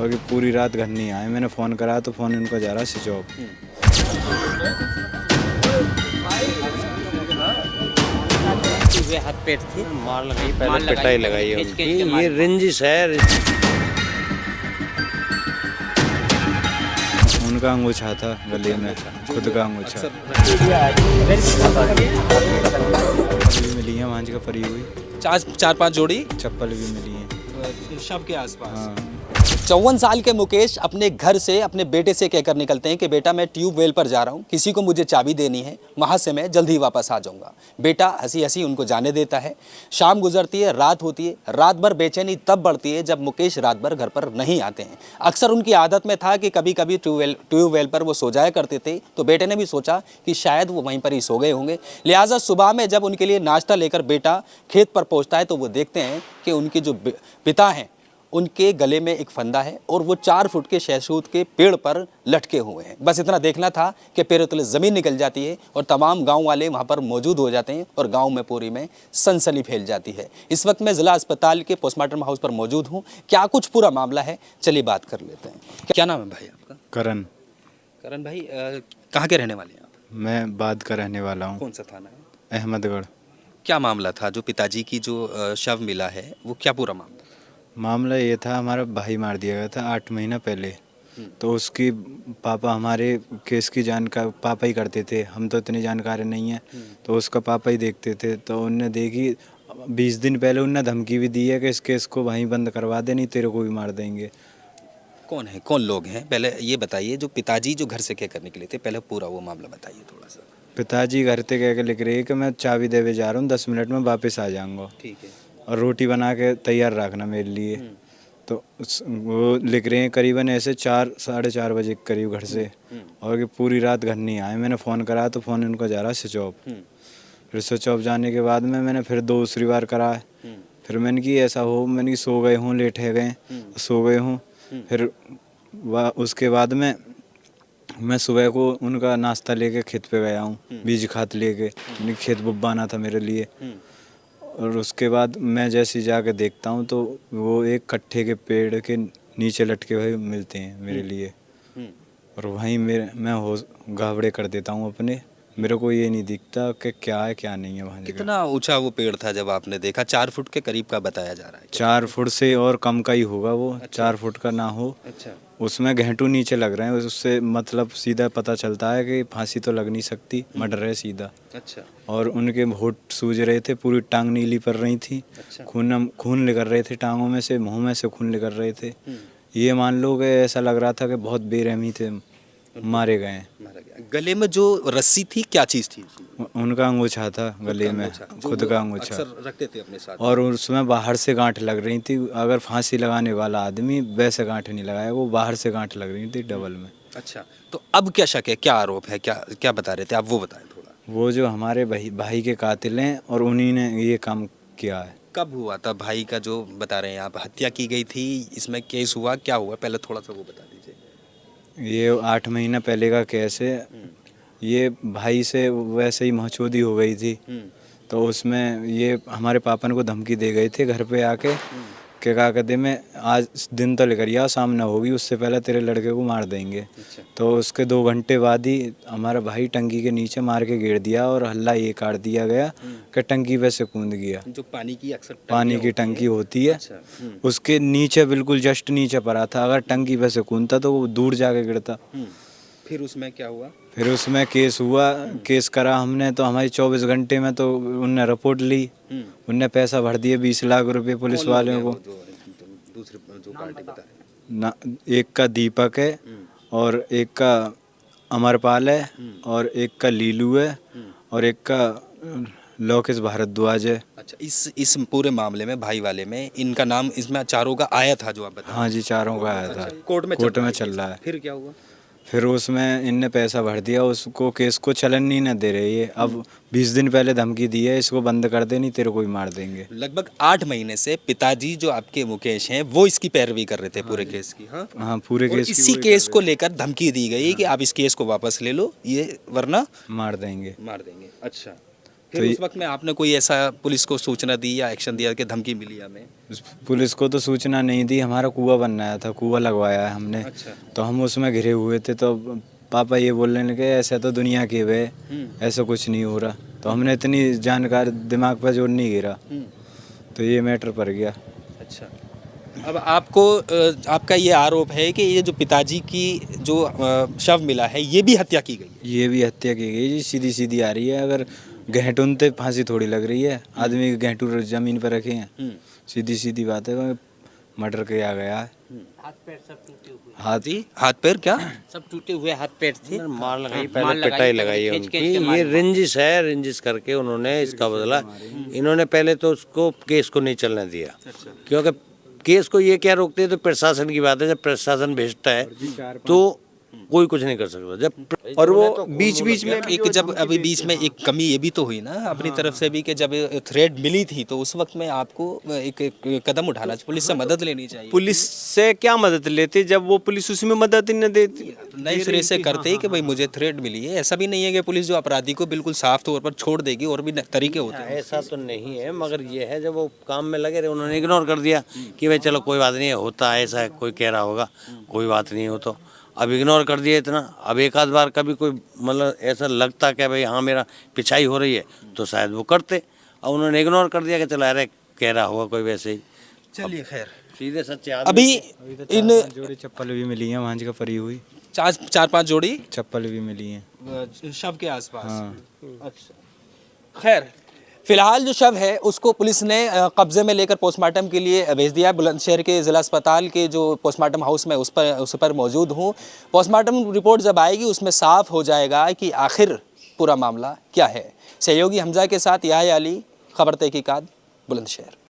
और कि पूरी रात घर नहीं आए। मैंने फ़ोन करा तो फ़ोन उनका जा रहा स्विच ऑफ। हुए हाथ पेट थी, मार लगाई, मार पहले लगाई, पिटाई पहले लगाई है खींच उनकी। खींच के ये मारी। रंजिश है। उनका अंगूछा था गले में, खुद का अंगूछा। चप्पल भी मिली है भांज का परी हुई, चार पांच जोड़ी चप्पल भी मिली है। शव के आसपास। हाँ। 54 साल के मुकेश अपने घर से अपने बेटे से कहकर निकलते हैं कि बेटा मैं ट्यूबवेल पर जा रहा हूँ, किसी को मुझे चाबी देनी है, वहाँ से मैं जल्दी वापस आ जाऊँगा। बेटा हंसी हंसी उनको जाने देता है। शाम गुजरती है, रात होती है। रात भर बेचैनी तब बढ़ती है जब मुकेश रात भर घर पर नहीं आते हैं। अक्सर उनकी आदत में था कि कभी कभी ट्यूबवेल पर वो सो जाया करते थे, तो बेटे ने भी सोचा कि शायद वो वहीं पर ही सो गए होंगे। लिहाजा सुबह में जब उनके लिए नाश्ता लेकर बेटा खेत पर पहुँचता है तो वो देखते हैं कि उनके जो पिता हैं उनके गले में एक फंदा है और वो 4 फुट के शहतूत के पेड़ पर लटके हुए हैं। बस इतना देखना था कि पैरों तले ज़मीन निकल जाती है और तमाम गांव वाले वहां पर मौजूद हो जाते हैं और गांव में पूरी में सनसनी फैल जाती है। इस वक्त मैं ज़िला अस्पताल के पोस्टमार्टम हाउस पर मौजूद हूँ। क्या कुछ पूरा मामला है, चलिए बात कर लेते हैं। क्या नाम है भाई आपका? करण। करण भाई, कहाँ के रहने वाले हैं आप? मैं बाद का रहने वाला हूँ, कौन सा थाना है? अहमदगढ़। क्या मामला था जो पिताजी की जो शव मिला है, वो क्या पूरा मामला? मामला ये था, हमारा भाई मार दिया गया था 8 महीना पहले। तो उसकी पापा हमारे केस की जानकार पापा ही करते थे, हम तो इतनी जानकारी नहीं है। तो उसका पापा ही देखते थे। तो उनने देखी 20 दिन पहले उनने धमकी भी दी है कि इस केस को वहीं बंद करवा दे, नहीं तेरे को भी मार देंगे। कौन है, कौन लोग हैं, पहले ये बताइए। जो पिताजी जो घर से क्या करने के लिए थे, पहले पूरा वो मामला बताइए थोड़ा सा। पिताजी घर से कह के लिख रहे हैं कि मैं चाबी देवे जा रहा हूँ, 10 मिनट में वापस आ जाऊँगा ठीक है। और रोटी बना के तैयार रखना मेरे लिए। तो वो लिख रहे हैं करीबन ऐसे 4 साढ़े 4 बजे के करीब घर से, और कि पूरी रात घर नहीं आए। मैंने फ़ोन करा तो फ़ोन उनका जा रहा स्विच ऑफ। फिर स्विच ऑफ जाने के बाद में मैंने फिर दूसरी बार करा। फिर मैंने कि ऐसा हो, मैंने कि सो गए हूँ, लेट है गए, सो गए हूँ। फिर उसके बाद में मैं सुबह को उनका नाश्ता लेके खेत पे गया हूँ, बीज खाद लेके। मैंने खेत बुब्बाना था मेरे लिए। और उसके बाद मैं जैसे जाके देखता हूँ तो वो एक कट्ठे के पेड़ के नीचे लटके हुए मिलते हैं मेरे लिए। और वहीं मैं होश गावड़े कर देता हूँ अपने। मेरे को ये नहीं दिखता कि क्या है क्या नहीं है वहाँ जगह। कितना ऊंचा वो पेड़ था जब आपने देखा? 4 फुट के करीब का बताया जा रहा है। 4 फुट से और कम का ही होगा वो। 4 फुट का ना हो। अच्छा। उसमें घेंटू नीचे लग रहे हैं, उससे मतलब सीधा पता चलता है कि फांसी तो लग नहीं सकती, मर्डर है सीधा। अच्छा। और उनके होंठ सूज रहे थे, पूरी टांग नीली पड़ रही थी। अच्छा। खून निकल रहे थे टांगों में से, मुंह में से खून निकल रहे थे। ये मान लो कि ऐसा लग रहा था कि बहुत बेरहमी थे, मारे गए हैं। मारा गया। गले में जो रस्सी थी, क्या चीज थी? उनका अंगूछा था गले में, खुद का अंगूछा। अक्सर रखते थे अपने साथ। और उसमें बाहर से गांठ लग रही थी। अगर फांसी लगाने वाला आदमी वैसे गांठ नहीं लगाया, वो बाहर से गांठ लग रही थी डबल में। अच्छा, तो अब क्या शक है, क्या आरोप है, क्या क्या बता रहे थे आप, वो बताएं थोड़ा। वो जो हमारे भाई के कातिल हैं और उन्हीं ने ये काम किया है। कब हुआ था भाई का जो बता रहे हैं आप, हत्या की गई थी, इसमें केस हुआ, क्या हुआ, पहले थोड़ा सा वो बता दीजिए। ये 8 महीना पहले का केस है। ये भाई से वैसे ही महचोदी हो गई थी। तो उसमें ये हमारे पापा को धमकी दे गए थे घर पे आके कि क्या कहते मैं आज दिन तो लेकर आओ, सामने होगी, उससे पहले तेरे लड़के को मार देंगे। अच्छा। तो उसके 2 घंटे बाद ही हमारा भाई टंकी के नीचे मार के गिर दिया और हल्ला ये काट दिया गया कि टंकी पे से कूद गया। जो पानी की अक्सर पानी की टंकी होती है, अच्छा। उसके नीचे बिल्कुल जस्ट नीचे पड़ा था। अगर टंकी पे से कूदता तो वो दूर जाके गिरता। फिर उसमें क्या हुआ? फिर उसमें केस हुआ, केस करा हमने तो हमारी 24 घंटे में तो उनने रिपोर्ट ली। उनने पैसा भर दिए 20 लाख रुपए पुलिस वालों को। दूसरे जो पार्टी बता रहे ना, एक का दीपक है और एक का अमरपाल है और एक का लीलू है और एक का लोकेश भारद्वाज है। अच्छा, इस पूरे मामले में, भाई वाले में, इनका नाम इसमें चारों का आया था जो आप बता? हाँ जी, चारों का आया था। कोर्ट में चल रहा है। फिर क्या हुआ? फिर उसमें इनने पैसा भर दिया, उसको केस को चलन नहीं न दे रहे। ये अब 20 दिन पहले धमकी दी है, इसको बंद कर दे, नहीं तेरे को भी मार देंगे। लगभग 8 महीने से पिताजी जो आपके मुकेश हैं वो इसकी पैरवी कर रहे थे पूरे केस की। हाँ, हाँ, पूरे और केस की इसी वही केस कर को लेकर धमकी दी गई कि आप इस केस को वापस ले लो, ये वरना मार देंगे। मार देंगे। अच्छा। फिर उस वक्त में आपने कोई ऐसा पुलिस को सूचना दी या एक्शन दिया कि धमकी मिली हमें? पुलिस को तो सूचना नहीं दी, हमारा कुआं बनाया था, कुआं लगवाया है हमने। अच्छा। तो हम उसमें घिरे हुए थे, तो पापा ये बोलने लगे ऐसा तो दुनिया की वे, ऐसा कुछ नहीं हो रहा। तो हमने इतनी जानकारी दिमाग पर जोर नहीं गिरा, तो ये मैटर पड़ गया। अच्छा, अब आपको आपका ये आरोप है कि ये जो पिताजी की जो शव मिला है ये भी हत्या की गई है। ये भी हत्या की गई जी, सीधी सीधी आ रही है। अगर घेंटुनते फांसी थोड़ी लग रही है, आदमी के घेंटू जमीन पर रखे हैं, सीधी सीधी बात है, मर्डर किया गया है। हाथ पैर सब टूटे हुए, हाथ पैर क्या? सब टूटे हुए हाथ पैर थे। मार लगाई, हाँ, पहले मार पिटाई लगाई है खींच उनकी। खींच के मार ये मार। रेंजिस है, रेंजिस करके उन्होंने इसका बदला। इन्होंने पहले तो उसको केस को नहीं चलने दिया, क्योंकि केस को ये क्या रोकते हैं, तो प्रशासन की बात है। जब प्रशासन भेजता है तो कोई कुछ नहीं कर सकता। जब और वो बीच बीच में एक जब अभी बीच में एक कमी ये भी तो हुई ना अपनी तरफ से भी कि जब थ्रेड मिली थी तो उस वक्त में आपको एक कदम उठाना चाहिए, पुलिस से मदद लेनी चाहिए। पुलिस से क्या मदद लेते जब वो पुलिस उसमें मदद ही न देती। नए सिरे से करते ही कि भाई मुझे थ्रेड मिली है। ऐसा भी नहीं है कि पुलिस जो अपराधी को बिल्कुल साफ तौर पर छोड़ देगी, और भी तरीके होते हैं। ऐसा तो नहीं है, मगर ये है जब वो काम में लगे रहे, उन्होंने इग्नोर कर दिया कि भाई चलो कोई बात नहीं है, होता है ऐसा, कोई कह रहा होगा, कोई बात नहीं हो। तो अब इग्नोर कर दिया इतना। अब एक आध बार कभी कोई मतलब ऐसा लगता कि भाई हाँ मेरा पिछाई हो रही है, तो शायद वो करते। अब उन्होंने इग्नोर कर दिया कि चलो अरे कह रहा होगा कोई वैसे ही। चलिए खैर, सीधे सच्चे आदमी। अभी इन जोड़ी चप्पल भी मिली है वहाँ का परी हुई, चार पांच जोड़ी चप्पल भी मिली हैं। शव के आसपास। हाँ। अच्छा, खैर फिलहाल जो शव है उसको पुलिस ने कब्जे में लेकर पोस्टमार्टम के लिए भेज दिया। बुलंदशहर के ज़िला अस्पताल के जो पोस्टमार्टम हाउस में उस पर मौजूद हूँ। पोस्टमार्टम रिपोर्ट जब आएगी उसमें साफ हो जाएगा कि आखिर पूरा मामला क्या है। सहयोगी हमजा के साथ याह्या अली, खबर तहकीकात, बुलंदशहर।